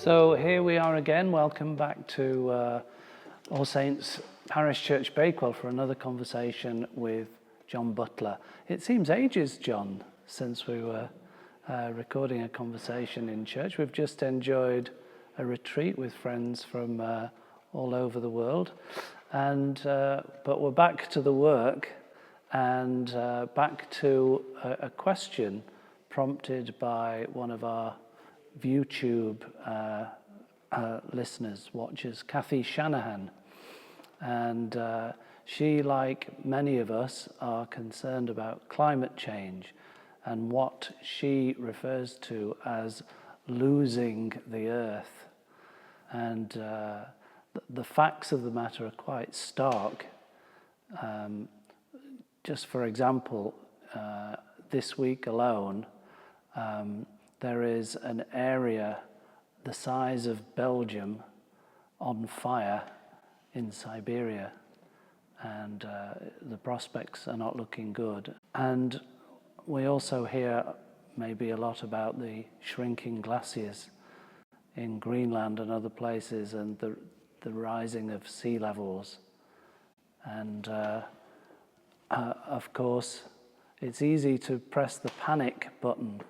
So here we are again. Welcome back to All Saints Parish Church Bakewell for another conversation with John Butler. It seems ages, John, since we were recording a conversation in church. We've just enjoyed a retreat with friends from all over the world, and but we're back to the work and back to a question prompted by one of our YouTube listeners, watchers, Kathy Shanahan. And she, like many of us, are concerned about climate change and what she refers to as losing the earth. And the facts of the matter are quite stark. Just for example, this week alone, there is an area the size of Belgium on fire in Siberia, and the prospects are not looking good. And we also hear maybe a lot about the shrinking glaciers in Greenland and other places, and the rising of sea levels. And of course, it's easy to press the panic button,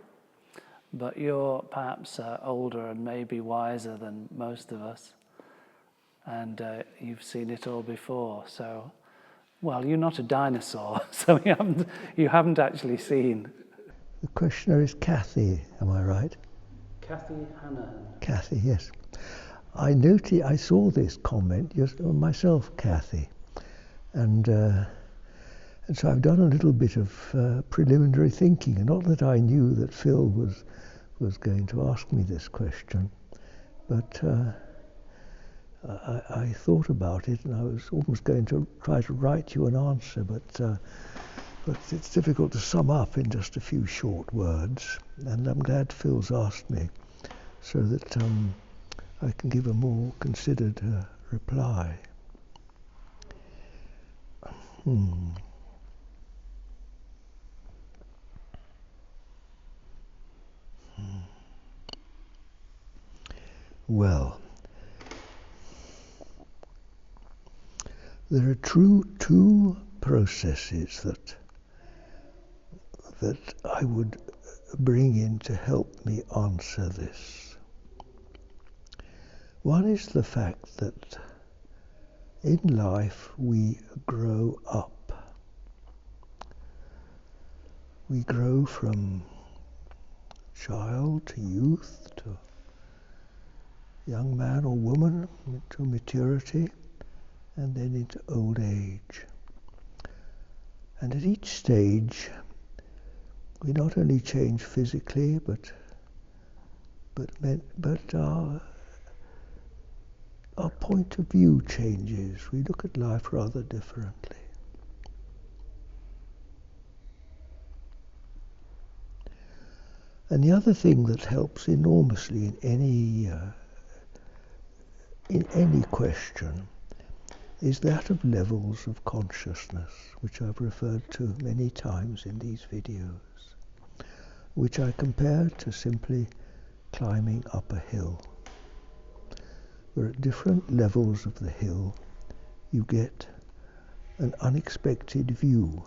but you're perhaps older and maybe wiser than most of us, and you've seen it all before. So, well, you're not a dinosaur, so you haven't actually seen. The questioner is Kathy, am I right? Kathy Shanahan. Kathy, yes. I saw this comment myself, Kathy, and so I've done a little bit of preliminary thinking. And not that I knew that Phil was going to ask me this question, but I thought about it, and I was almost going to try to write you an answer, but it's difficult to sum up in just a few short words, and I'm glad Phil's asked me so that I can give a more considered reply. Well, there are two processes that I would bring in to help me answer this. One is the fact that in life we grow up. We grow from child to youth to young man or woman, to maturity, and then into old age. And at each stage, we not only change physically, but our point of view changes. We look at life rather differently. And the other thing that helps enormously in any question is that of levels of consciousness, which I've referred to many times in these videos, which I compare to simply climbing up a hill, where at different levels of the hill you get an unexpected view,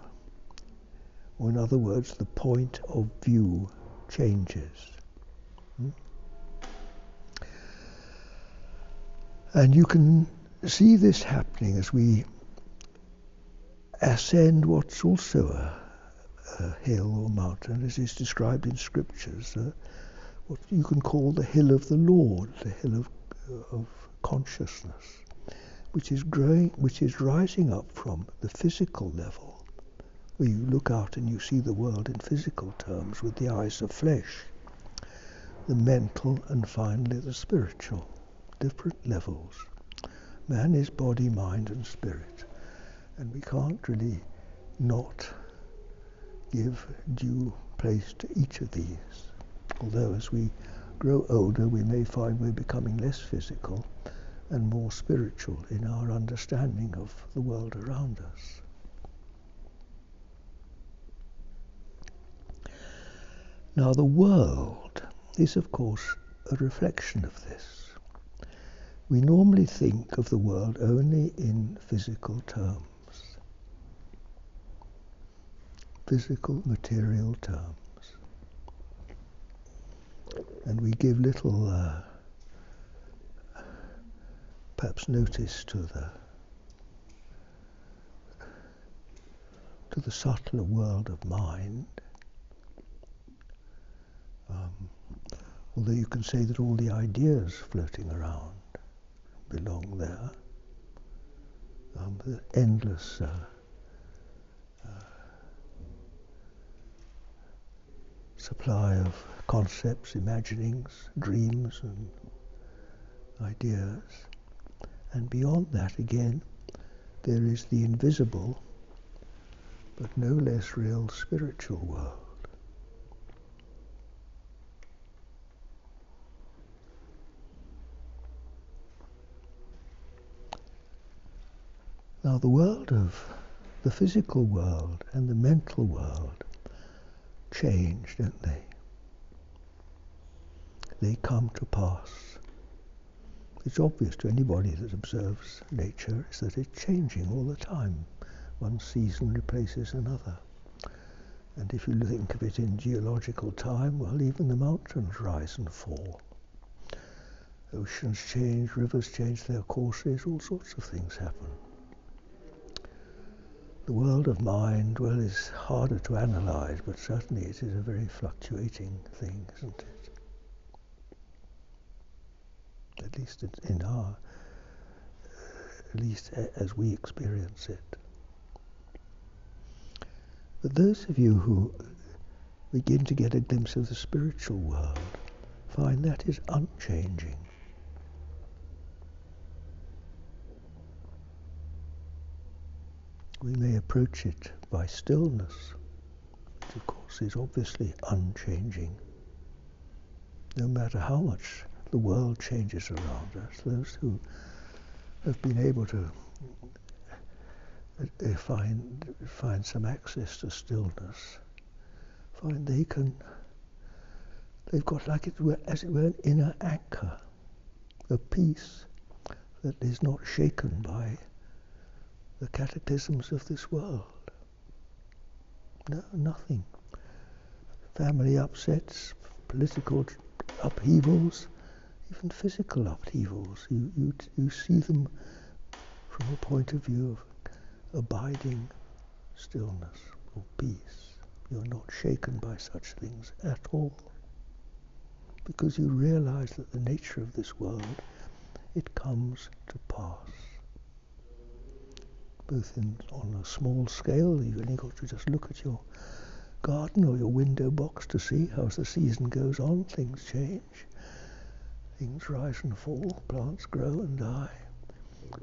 or in other words, the point of view changes. And you can see this happening as we ascend what's also a hill or mountain, as is described in scriptures, what you can call the hill of the Lord, the hill of consciousness, which is rising up from the physical level, where you look out and you see the world in physical terms with the eyes of flesh, the mental, and finally the spiritual. Different levels. Man is body, mind, and spirit, and we can't really not give due place to each of these. Although as we grow older, we may find we're becoming less physical and more spiritual in our understanding of the world around us. Now, the world is, of course, a reflection of this. We normally think of the world only in physical terms, physical, material terms. And we give little, perhaps, notice to the subtler world of mind. Although you can say that all the ideas floating around belong there. The endless supply of concepts, imaginings, dreams and ideas. And beyond that, again, there is the invisible, but no less real spiritual world. Now the world of the physical world and the mental world change, don't they? They come to pass. It's obvious to anybody that observes nature is that it's changing all the time. One season replaces another. And if you think of it in geological time, well, even the mountains rise and fall. Oceans change, rivers change their courses, all sorts of things happen. The world of mind, well, is harder to analyze, but certainly it is a very fluctuating thing, isn't it? At least in our, at least as we experience it. But those of you who begin to get a glimpse of the spiritual world find that is unchanging. We may approach it by stillness, which of course is obviously unchanging. No matter how much the world changes around us, those who have been able to find some access to stillness, find they've got, like it were, as it were, an inner anchor, a peace that is not shaken by the cataclysms of this world. No, nothing. Family upsets, political upheavals, even physical upheavals. You see them from a point of view of abiding stillness or peace. You're not shaken by such things at all, because you realize that the nature of this world, it comes to pass. Both on a small scale, you've only got to just look at your garden or your window box to see how, as the season goes on, things change. Things rise and fall, plants grow and die.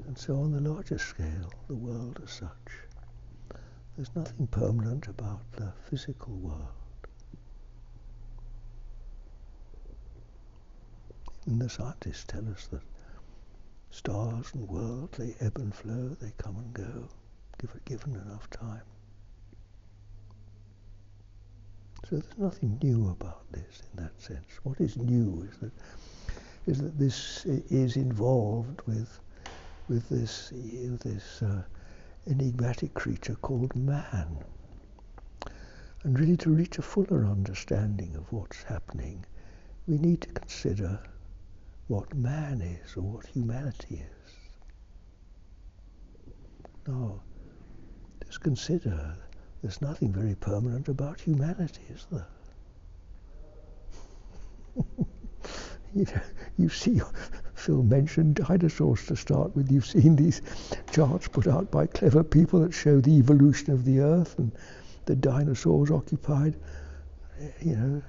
And so on the larger scale, the world as such. There's nothing permanent about the physical world. Even the scientists tell us that stars and worlds, they ebb and flow, they come and go, given enough time. So there's nothing new about this in that sense. What is new is that this is involved with this enigmatic creature called man. And really, to reach a fuller understanding of what's happening, we need to consider what man is, or what humanity is. Now, just consider, there's nothing very permanent about humanity, is there? You see, Phil mentioned dinosaurs to start with. You've seen these charts put out by clever people that show the evolution of the Earth, and the dinosaurs occupied,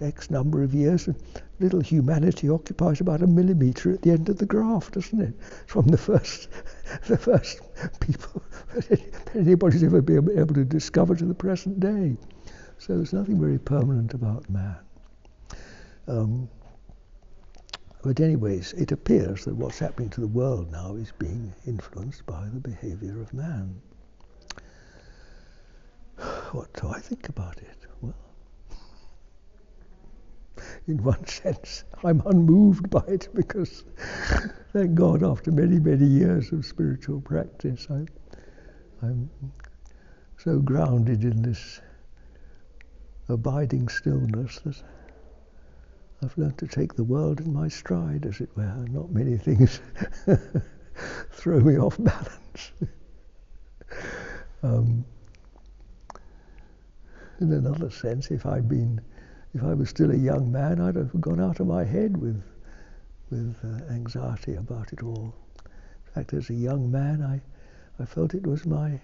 X number of years, and little humanity occupies about 1 millimetre at the end of the graph, doesn't it? From the first people that anybody's ever been able to discover to the present day. So there's nothing very permanent about man. But anyways, it appears that what's happening to the world now is being influenced by the behaviour of man. What do I think about it? Well, in one sense. I'm unmoved by it because, thank God, after many, many years of spiritual practice, I'm so grounded in this abiding stillness that I've learned to take the world in my stride, as it were. Not many things throw me off balance. In another sense, if I was still a young man, I'd have gone out of my head with anxiety about it all. In fact, as a young man, I felt it was my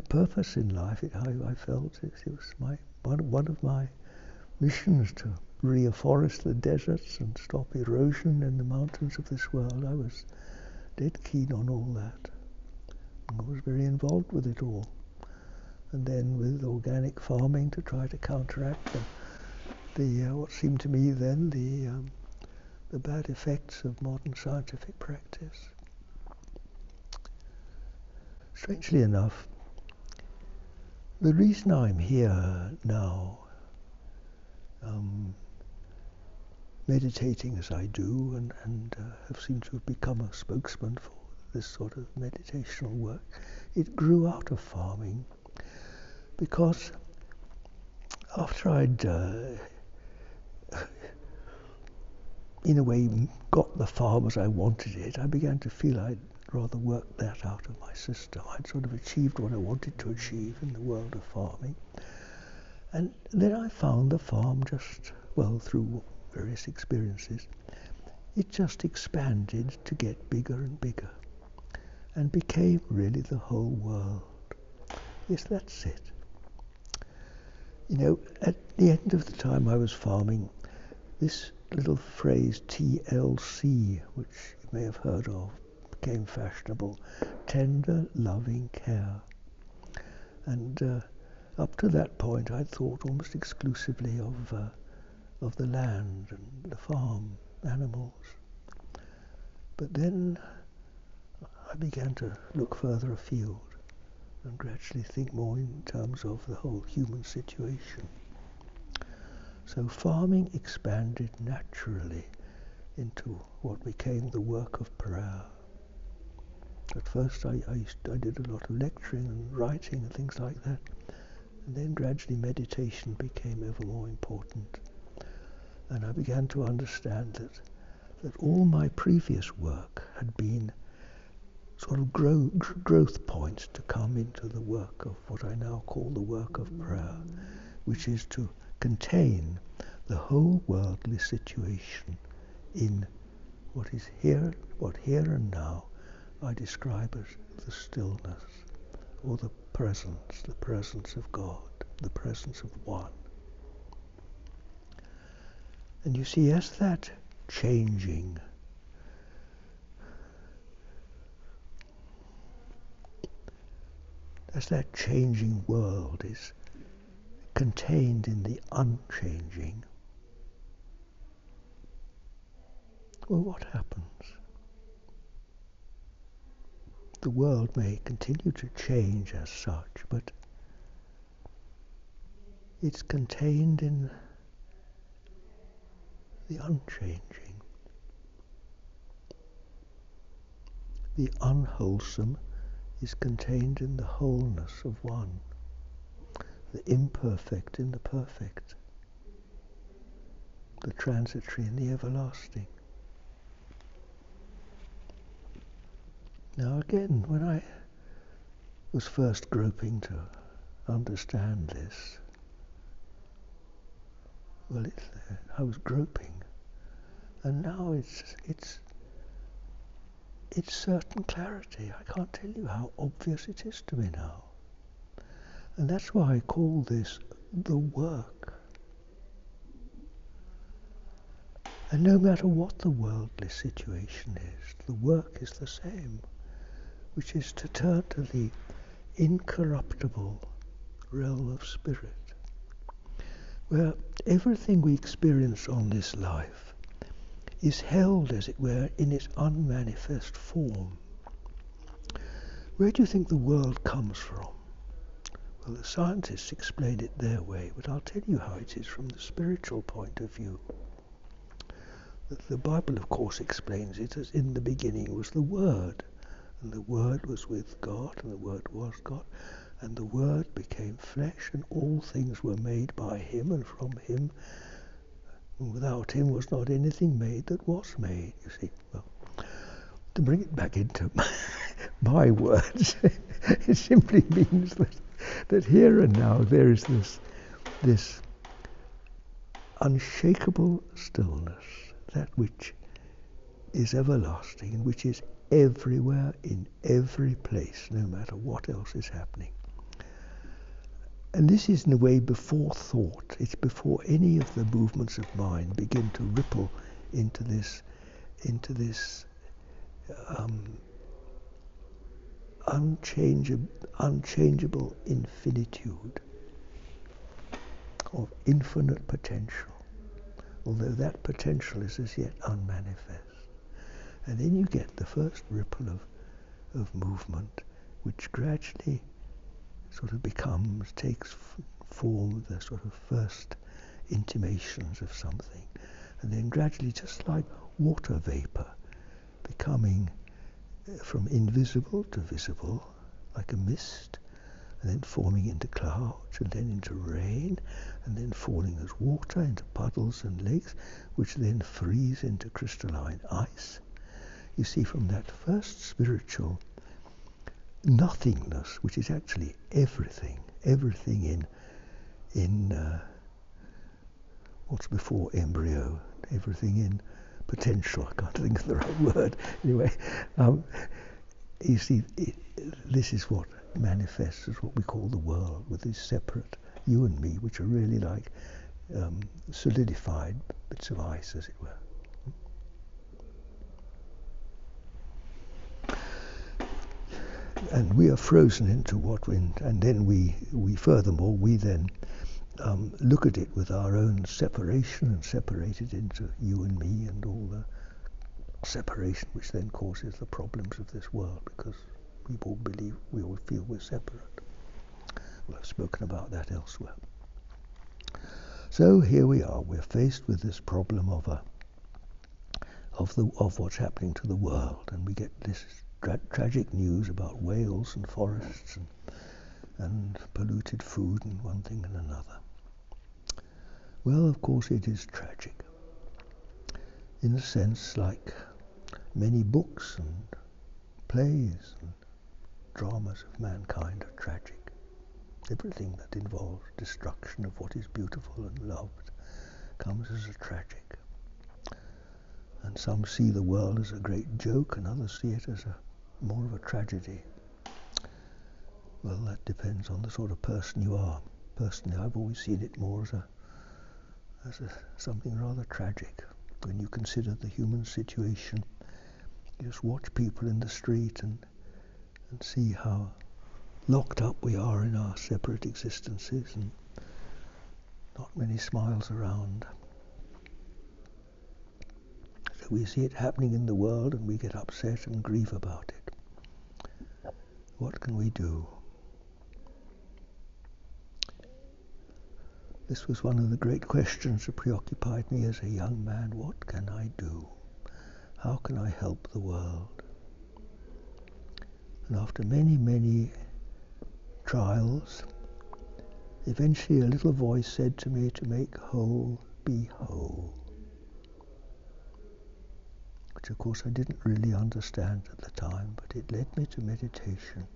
purpose in life. I felt it was one of my missions to reforest the deserts and stop erosion in the mountains of this world. I was dead keen on all that. I was very involved with it all. And then with organic farming to try to counteract the what seemed to me then the bad effects of modern scientific practice. Strangely enough, the reason I'm here now, meditating as I do, and have seemed to have become a spokesman for this sort of meditational work, it grew out of farming. Because after I'd, in a way, got the farm as I wanted it, I began to feel I'd rather work that out of my system. I'd sort of achieved what I wanted to achieve in the world of farming. And then I found the farm just, well, through various experiences, it just expanded to get bigger and bigger and became really the whole world. Yes, that's it. You know, at the end of the time I was farming, this little phrase TLC, which you may have heard of, became fashionable: tender, loving care. And up to that point I'd thought almost exclusively of the land and the farm, animals. But then I began to look further afield and gradually think more in terms of the whole human situation. So farming expanded naturally into what became the work of prayer. At first I did a lot of lecturing and writing and things like that, and then gradually meditation became ever more important. And I began to understand that all my previous work had been sort of growth points to come into the work of what I now call the work of prayer, which is to contain the whole worldly situation in what is here, what here and now I describe as the stillness, or the presence of God, the presence of one. And you see, as that changing world is contained in the unchanging, well, what happens? The world may continue to change as such, but it's contained in the unchanging. The unwholesome is contained in the wholeness of one, the imperfect in the perfect, the transitory in the everlasting. Now again, when I was first groping to understand this, well, it's there. I was groping, and now it's certain clarity. I can't tell you how obvious it is to me now. And that's why I call this the work. And no matter what the worldly situation is, the work is the same, which is to turn to the incorruptible realm of spirit, where everything we experience on this life is held, as it were, in its unmanifest form. Where do you think the world comes from? Well, the scientists explain it their way, but I'll tell you how it is from the spiritual point of view. The Bible, of course, explains it as in the beginning was the Word, and the Word was with God, and the Word was God, and the Word became flesh, and all things were made by him, and from him, and without him was not anything made that was made, you see. Well, to bring it back into my words, it simply means that here and now there is this unshakable stillness, that which is everlasting and which is everywhere, in every place, no matter what else is happening. And this is in a way before thought. It's before any of the movements of mind begin to ripple into this unchangeable infinitude of infinite potential, although that potential is as yet unmanifest. And then you get the first ripple of movement, which gradually sort of takes form, the sort of first intimations of something, and then gradually, just like water vapor, becoming from invisible to visible, like a mist, and then forming into clouds, and then into rain, and then falling as water into puddles and lakes, which then freeze into crystalline ice. You see, from that first spiritual nothingness, which is actually everything in what's before embryo, everything in potential. I can't think of the right word. Anyway, you see, this is what manifests as what we call the world, with these separate you and me, which are really like solidified bits of ice, as it were. And we are frozen into and then we furthermore, we then look at it with our own separation and separate it into you and me and all the separation, which then causes the problems of this world, because we all feel we're separate. Well, I've spoken about that elsewhere. So here we are, we're faced with this problem of what's happening to the world, and we get this tragic news about whales and forests and polluted food and one thing and another. Well, of course it is tragic. In a sense, like many books and plays and dramas of mankind are tragic. Everything that involves destruction of what is beautiful and loved comes as a tragic. And some see the world as a great joke, and others see it as more of a tragedy. Well, that depends on the sort of person you are. Personally, I've always seen it more as something rather tragic. When you consider the human situation, you just watch people in the street and see how locked up we are in our separate existences, and not many smiles around. So we see it happening in the world and we get upset and grieve about it. What can we do? This was one of the great questions that preoccupied me as a young man. What can I do? How can I help the world? And after many, many trials, eventually a little voice said to me, to make whole, be whole. Which of course I didn't really understand at the time, but it led me to meditation.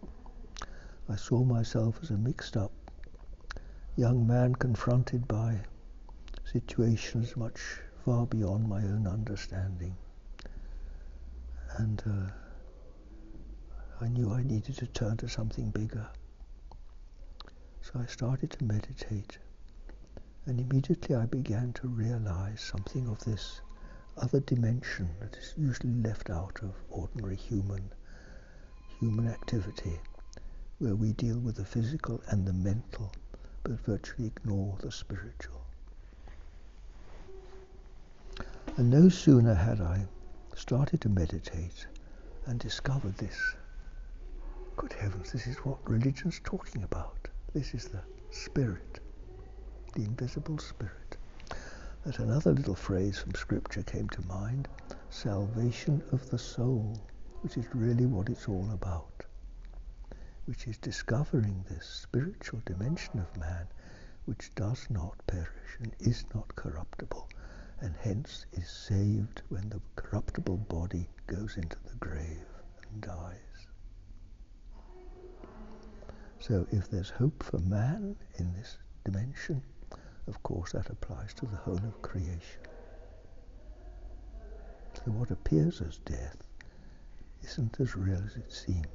I saw myself as a mixed up young man confronted by situations much far beyond my own understanding. And I knew I needed to turn to something bigger. So I started to meditate, and immediately I began to realize something of this other dimension that is usually left out of ordinary human activity, where we deal with the physical and the mental, but virtually ignore the spiritual. And no sooner had I started to meditate and discovered this, good heavens, this is what religion's talking about. This is the spirit, the invisible spirit. There's another little phrase from Scripture came to mind, salvation of the soul, which is really what it's all about, which is discovering this spiritual dimension of man which does not perish and is not corruptible, and hence is saved when the corruptible body goes into the grave and dies. So if there's hope for man in this dimension, of course that applies to the whole of creation. So what appears as death isn't as real as it seems.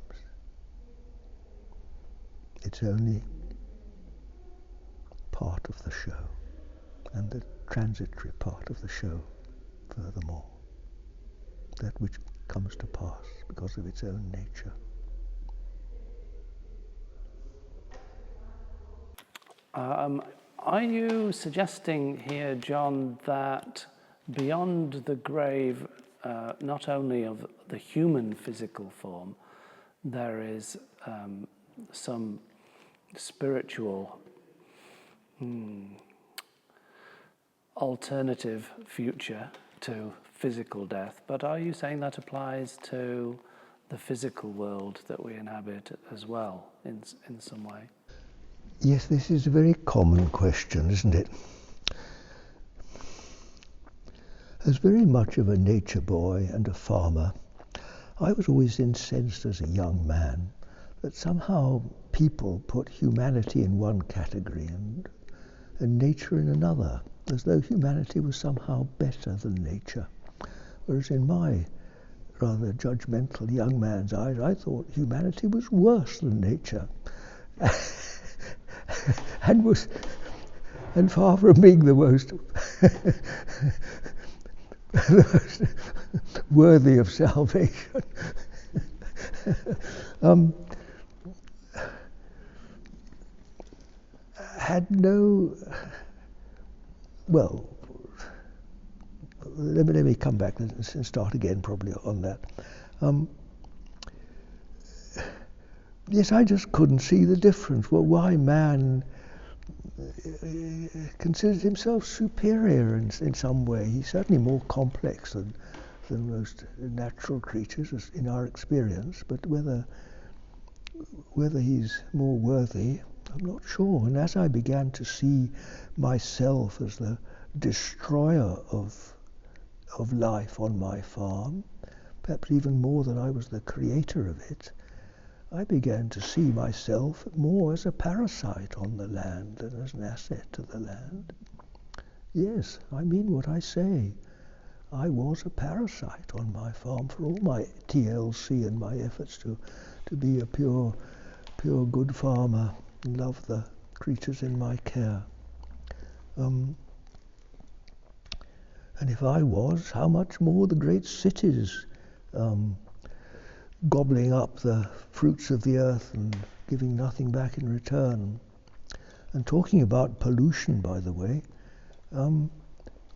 It's only part of the show, and the transitory part of the show furthermore, that which comes to pass because of its own nature. Are you suggesting here, John, that beyond the grave, not only of the human physical form, there is some spiritual alternative future to physical death, but are you saying that applies to the physical world that we inhabit as well in some way? Yes, this is a very common question, isn't it? As very much of a nature boy and a farmer, I was always incensed as a young man that somehow people put humanity in one category and nature in another, as though humanity was somehow better than nature. Whereas in my rather judgmental young man's eyes, I thought humanity was worse than nature. and far from being the most worthy of salvation. Had no, well, let me come back and start again probably on that. Yes, I just couldn't see the difference. Well, why man considers himself superior in some way. He's certainly more complex than most natural creatures in our experience, but whether he's more worthy, I'm not sure. And as I began to see myself as the destroyer of life on my farm, perhaps even more than I was the creator of it, I began to see myself more as a parasite on the land than as an asset to the land. Yes, I mean what I say. I was a parasite on my farm for all my TLC and my efforts to be a pure good farmer and love the creatures in my care. And if I was, how much more the great cities gobbling up the fruits of the earth and giving nothing back in return. And talking about pollution, by the way,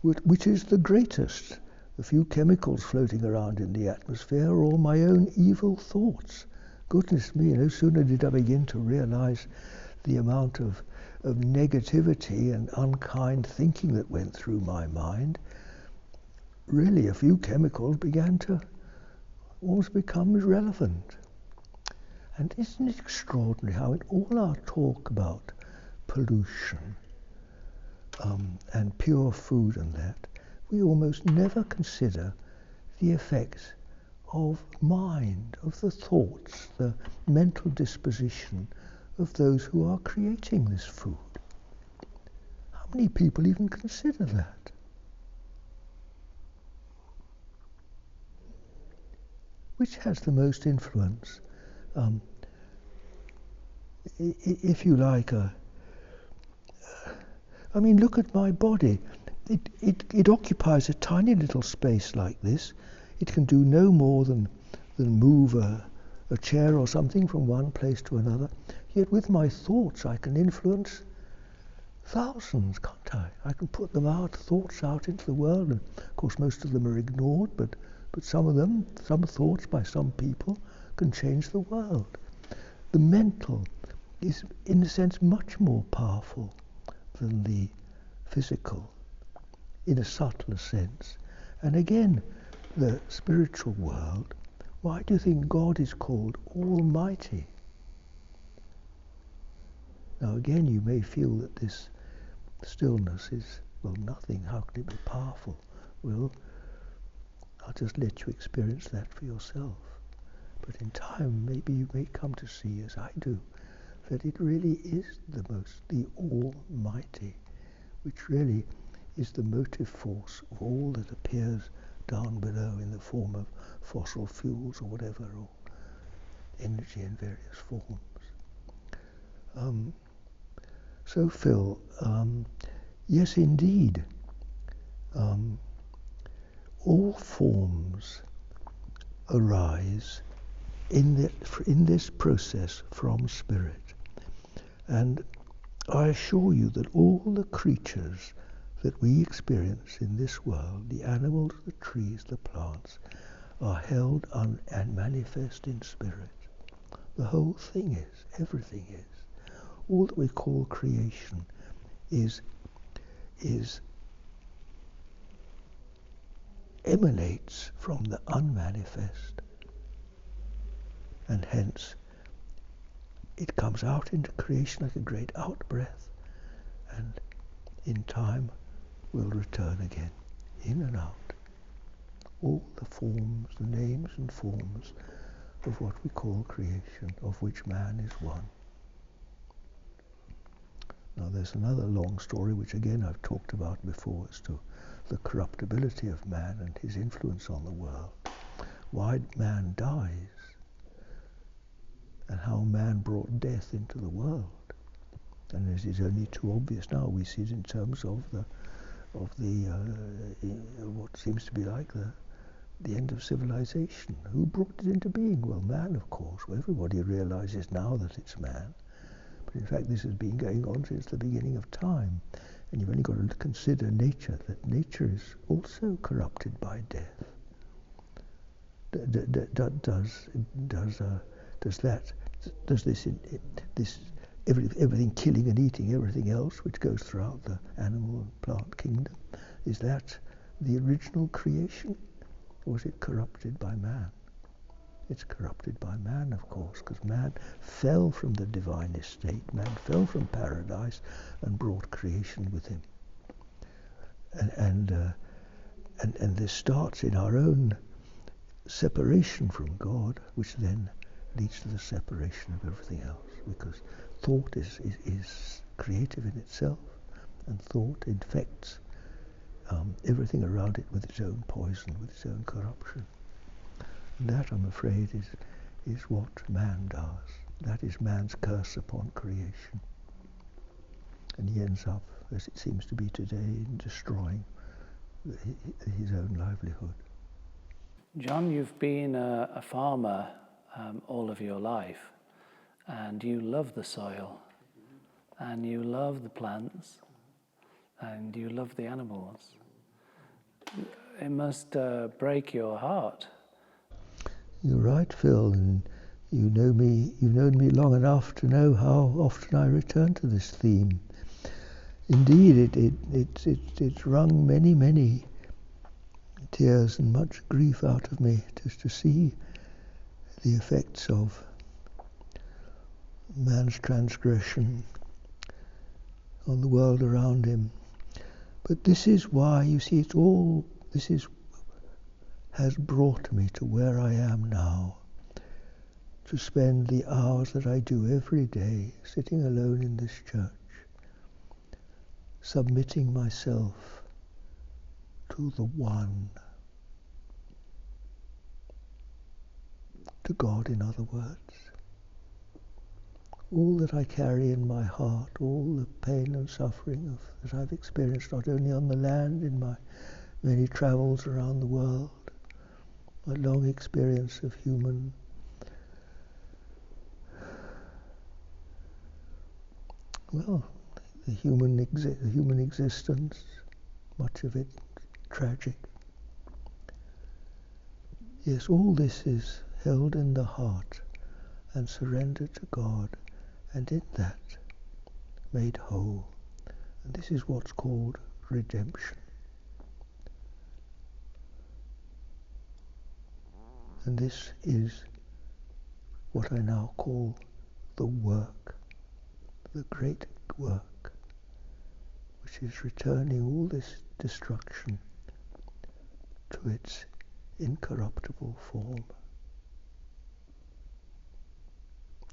which is the greatest? The few chemicals floating around in the atmosphere are all my own evil thoughts. Goodness me, no sooner did I begin to realize the amount of negativity and unkind thinking that went through my mind, really a few chemicals began to almost become irrelevant. And isn't it extraordinary how in all our talk about pollution and pure food and that, we almost never consider the effects of mind, of the thoughts, the mental disposition of those who are creating this food. How many people even consider that? Which has the most influence? If you like, I mean, look at my body. It occupies a tiny little space like this. It can do no more than move a chair or something from one place to another. Yet with my thoughts, I can influence thousands, can't I? I can put thoughts out into the world, and of course most of them are ignored, but some thoughts by some people can change the world. The mental is in a sense much more powerful than the physical, in a subtler sense. And again, the spiritual world, why do you think God is called Almighty? Now again, you may feel that this stillness is, well, nothing. How can it be powerful? Well, I'll just let you experience that for yourself. But in time, maybe you may come to see, as I do, that it really is the Almighty, which really is the motive force of all that appears down below in the form of fossil fuels or whatever, or energy in various forms. So Phil, yes indeed, all forms arise in this process from spirit. And I assure you that all the creatures that we experience in this world, the animals, the trees, the plants, are held and manifest in spirit. The whole thing is, everything is. All that we call creation emanates from the unmanifest, and hence it comes out into creation like a great out-breath, and in time will return again, in and out. All the forms, the names and forms of what we call creation, of which man is one. Now there's another long story, which again I've talked about before, as to the corruptibility of man and his influence on the world. Why man dies, and how man brought death into the world. And this is only too obvious now. We see it in terms of what seems to be like the end of civilization. Who brought it into being? Well, man, of course. Well, everybody realizes now that it's man. But in fact, this has been going on since the beginning of time. And you've only got to consider nature, that nature is also corrupted by death. Everything killing and eating everything else which goes throughout the animal and plant kingdom, is that the original creation, or is it corrupted by man? It's corrupted by man, of course, because man fell from the divine estate. Man fell from paradise and brought creation with him. And this starts in our own separation from God, which then leads to the separation of everything else, because thought is creative in itself, and thought infects everything around it with its own poison, with its own corruption. And that, I'm afraid, is what man does. That is man's curse upon creation. And he ends up, as it seems to be today, in destroying his own livelihood. John, you've been a farmer all of your life, and you love the soil, and you love the plants, and you love the animals. It must break your heart. You're right, Phil, and you've known me long enough to know how often I return to this theme. Indeed, it's wrung many tears and much grief out of me just to see the effects of man's transgression on the world around him. But this is why, you see, has brought me to where I am now, to spend the hours that I do every day sitting alone in this church, submitting myself to the One, to God, in other words. All that I carry in my heart, all the pain and suffering that I've experienced, not only on the land, in my many travels around the world, my long experience of the human existence, much of it tragic. Yes, all this is held in the heart and surrendered to God, and in that made whole. And this is what's called redemption. And this is what I now call the work, the great work, which is returning all this destruction to its incorruptible form.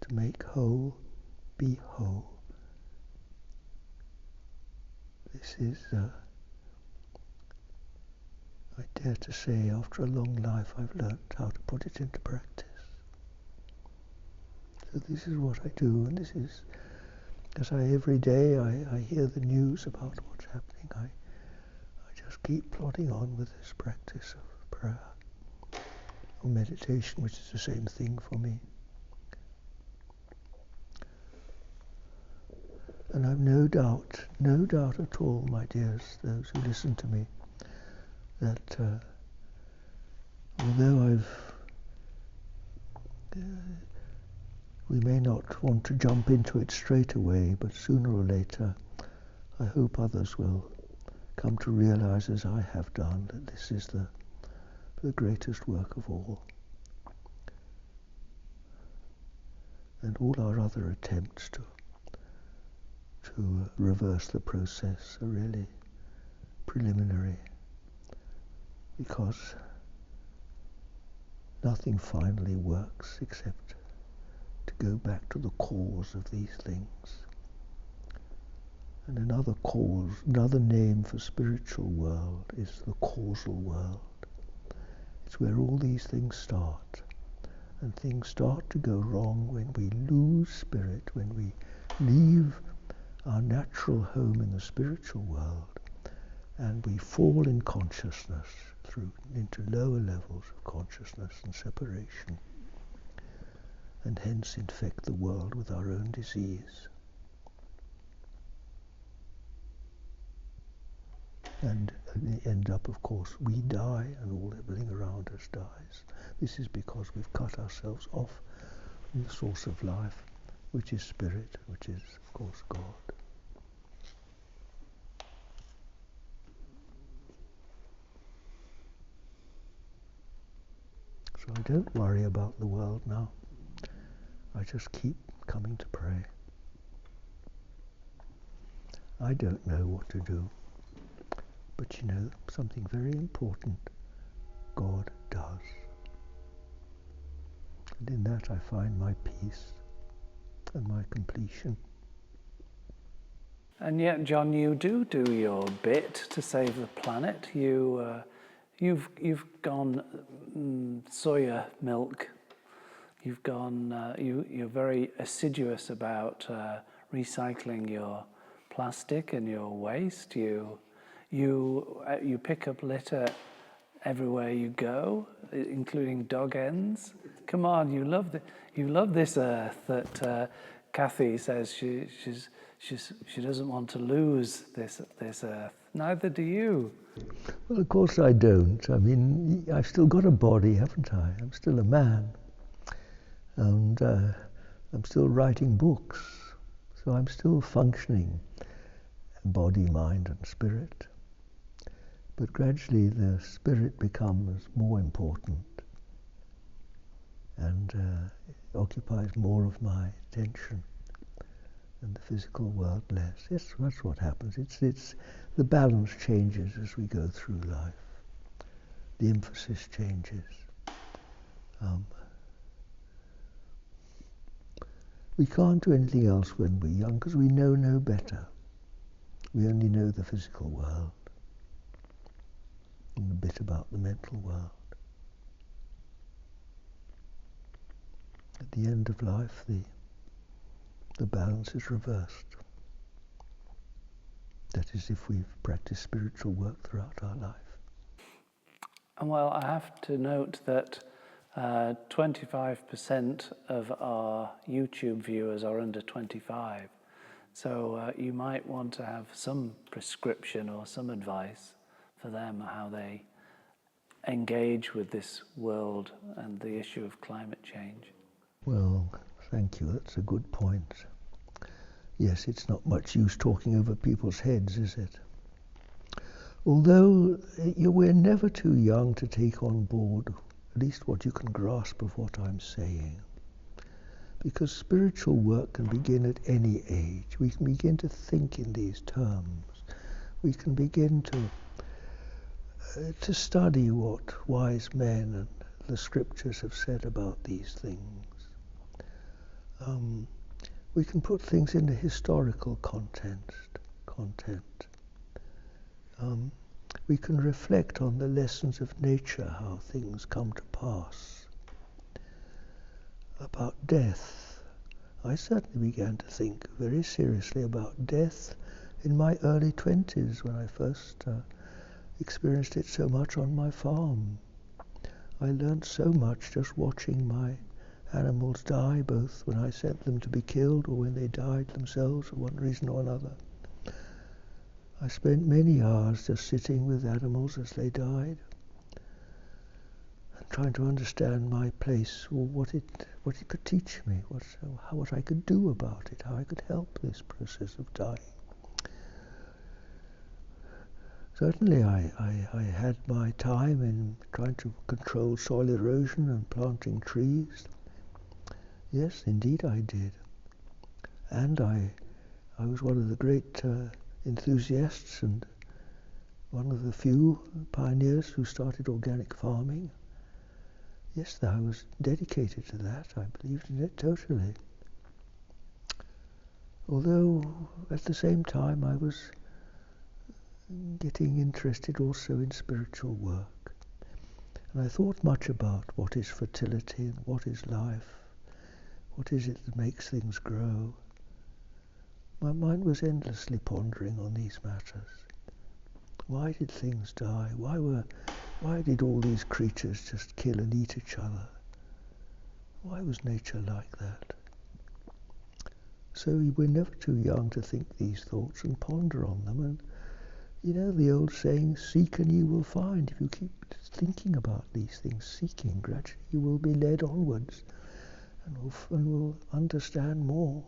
To make whole, be whole. This is, I dare to say, after a long life, I've learnt how to put it into practice. So this is what I do, and this is, as every day I hear the news about what's happening, I just keep plodding on with this practice of prayer, or meditation, which is the same thing for me. And I've no doubt at all, my dears, those who listen to me, that although we may not want to jump into it straight away, but sooner or later, I hope others will come to realize, as I have done, that this is the greatest work of all. And all our other attempts to reverse the process are really preliminary, because nothing finally works except to go back to the cause of these things. And another name for spiritual world is the causal world. It's where all these things start. And things start to go wrong when we lose spirit, when we leave our natural home in the spiritual world, and we fall in consciousness into lower levels of consciousness and separation, and hence infect the world with our own disease. And end up, of course, we die and all everything around us dies. This is because we've cut ourselves off from the source of life, which is spirit, which is, of course, God. So I don't worry about the world now. I just keep coming to pray. I don't know what to do. But you know, something very important, God does. And in that I find my peace and my completion. And yet, John, you do your bit to save the planet. You've gone soya milk. You've gone. You're very assiduous about recycling your plastic and your waste. You pick up litter everywhere you go, including dog ends. Come on, you love this earth that Kathy says she doesn't want to lose this earth. Neither do you. Well, of course I don't. I mean, I've still got a body, haven't I? I'm still a man, and I'm still writing books, so I'm still functioning, body, mind, and spirit. But gradually the spirit becomes more important and occupies more of my attention, and the physical world less. Yes, that's what happens. It's the balance changes as we go through life. The emphasis changes. We can't do anything else when we're young because we know no better. We only know the physical world and a bit about the mental world. At the end of life, the balance is reversed. That is, if we've practiced spiritual work throughout our life. And well, I have to note that 25% of our YouTube viewers are under 25. So you might want to have some prescription or some advice for them how they engage with this world and the issue of climate change. Well, thank you. That's a good point. Yes, it's not much use talking over people's heads, is it? Although we're never too young to take on board at least what you can grasp of what I'm saying. Because spiritual work can begin at any age. We can begin to think in these terms. We can begin to study what wise men and the scriptures have said about these things. We can put things into historical content. We can reflect on the lessons of nature, how things come to pass. About death. I certainly began to think very seriously about death in my early 20s when I first experienced it so much on my farm. I learned so much just watching my animals die, both when I sent them to be killed or when they died themselves for one reason or another. I spent many hours just sitting with animals as they died and trying to understand my place, or what it could teach me, what I could do about it, how I could help this process of dying. Certainly I had my time in trying to control soil erosion and planting trees. Yes, indeed I did. And I was one of the great enthusiasts and one of the few pioneers who started organic farming. Yes, I was dedicated to that. I believed in it totally. Although at the same time I was getting interested also in spiritual work. And I thought much about what is fertility and what is life. What is it that makes things grow? My mind was endlessly pondering on these matters. Why did things die? Why did all these creatures just kill and eat each other? Why was nature like that? So we're never too young to think these thoughts and ponder on them. And you know the old saying, seek and you will find. If you keep thinking about these things, seeking, gradually you will be led onwards and will understand more.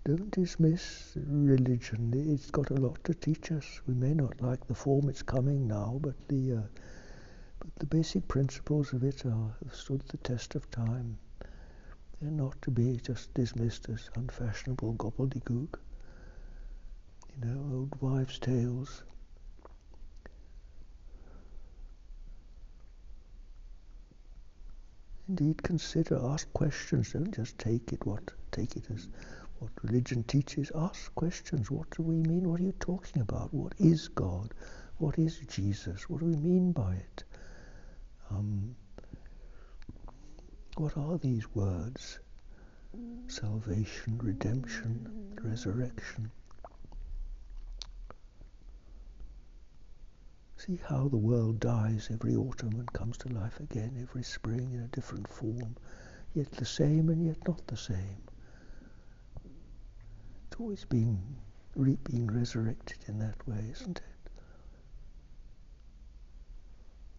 Don't dismiss religion. It's got a lot to teach us. We may not like the form it's coming now, but the basic principles of it have stood the test of time. They're not to be just dismissed as unfashionable gobbledygook. You know, old wives' tales. Indeed, consider, ask questions. Don't just take it as what religion teaches. Ask questions. What do we mean? What are you talking about? What is God? What is Jesus? What do we mean by it? What are these words? Salvation, redemption, resurrection. See how the world dies every autumn and comes to life again every spring in a different form, yet the same and yet not the same. It's always being resurrected in that way, isn't it?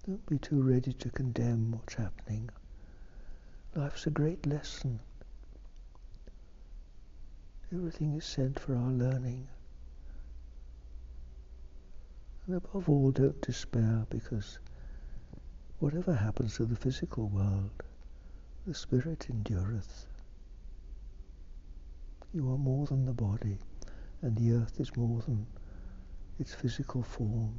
Don't be too ready to condemn what's happening. Life's a great lesson. Everything is sent for our learning. And above all, don't despair, because whatever happens to the physical world, the spirit endureth. You are more than the body, and the earth is more than its physical form.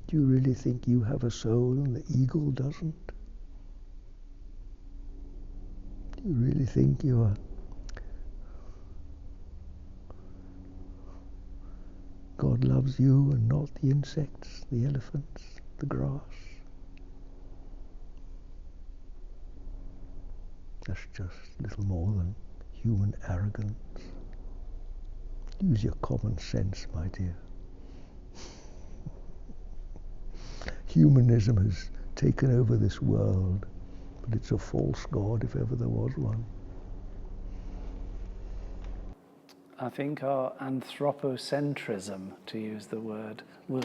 Do you really think you have a soul and the eagle doesn't? Do you really think you are God loves you and not the insects, the elephants, the grass? That's just little more than human arrogance. Use your common sense, my dear. Humanism has taken over this world, but it's a false god if ever there was one. I think our anthropocentrism, to use the word, will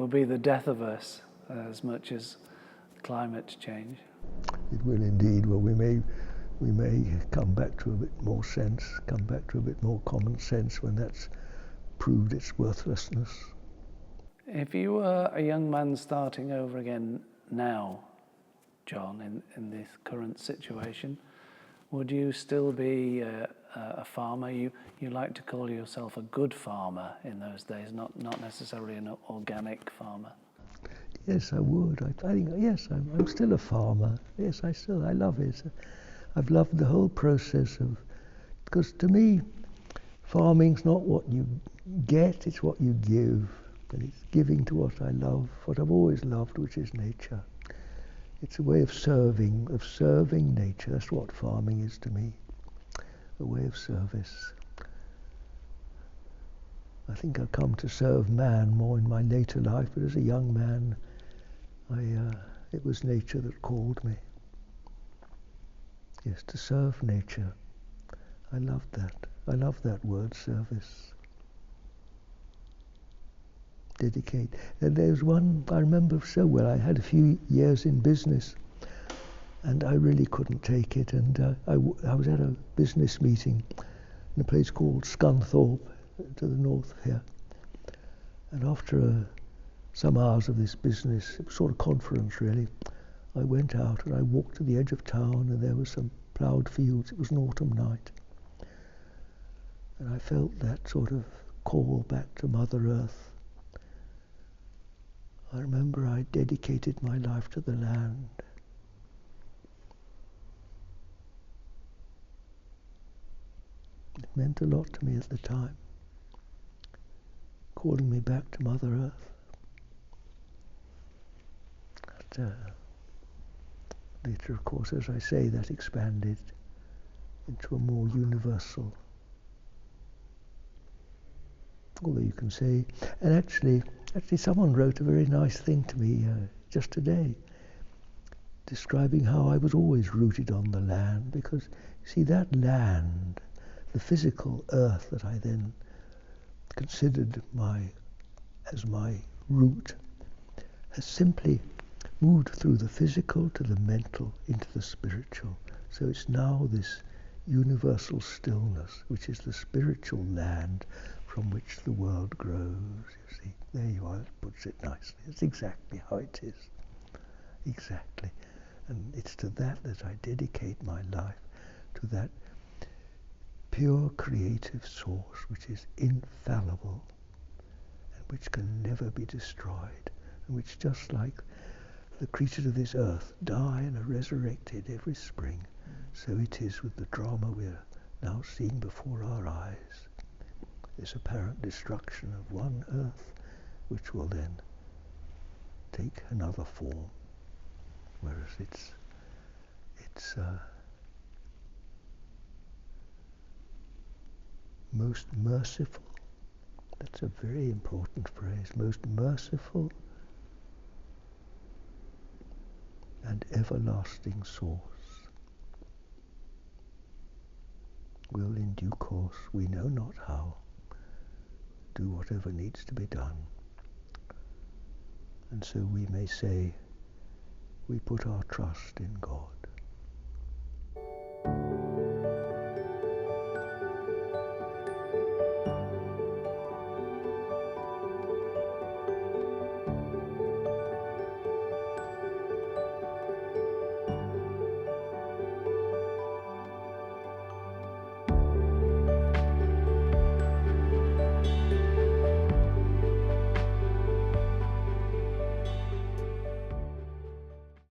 be the death of us as much as climate change. It will indeed. Well, we may come back to a bit more sense, come back to a bit more common sense when that's proved its worthlessness. If you were a young man starting over again now, John, in this current situation, would you still be a farmer? You like to call yourself a good farmer in those days, not necessarily an organic farmer. Yes, I would. I think, yes, I'm still a farmer. Yes, I love it. I've loved the whole process because to me, farming's not what you get, it's what you give. And it's giving to what I love, what I've always loved, which is nature. It's a way of serving nature. That's what farming is to me, a way of service. I think I've come to serve man more in my later life, but as a young man, it was nature that called me. Yes, to serve nature. I love that. I love that word, service. Dedicate. And there's one I remember so well. I had a few years in business, and I really couldn't take it. And I was at a business meeting in a place called Scunthorpe, to the north of here. And after some hours of this business, it was sort of conference really, I went out and I walked to the edge of town, and there were some ploughed fields. It was an autumn night. And I felt that sort of call back to Mother Earth. I remember I dedicated my life to the land. It meant a lot to me at the time, calling me back to Mother Earth. But, later, of course, as I say, that expanded into a more universal. Although you can say, and actually someone wrote a very nice thing to me just today, describing how I was always rooted on the land, because, see, that land, the physical earth that I then considered as my root, has simply moved through the physical to the mental into the spiritual. So it's now this universal stillness, which is the spiritual land from which the world grows. You see, there you are, it puts it nicely. It's exactly how it is. Exactly. And it's to that I dedicate my life, to that pure creative source which is infallible and which can never be destroyed, and which, just like the creatures of this earth die and are resurrected every spring, so it is with the drama we're now seeing before our eyes. This apparent destruction of one earth, which will then take another form, whereas it's most merciful. That's a very important phrase. Most merciful and everlasting source will, in due course, we know not how, do whatever needs to be done. And so we may say we put our trust in God.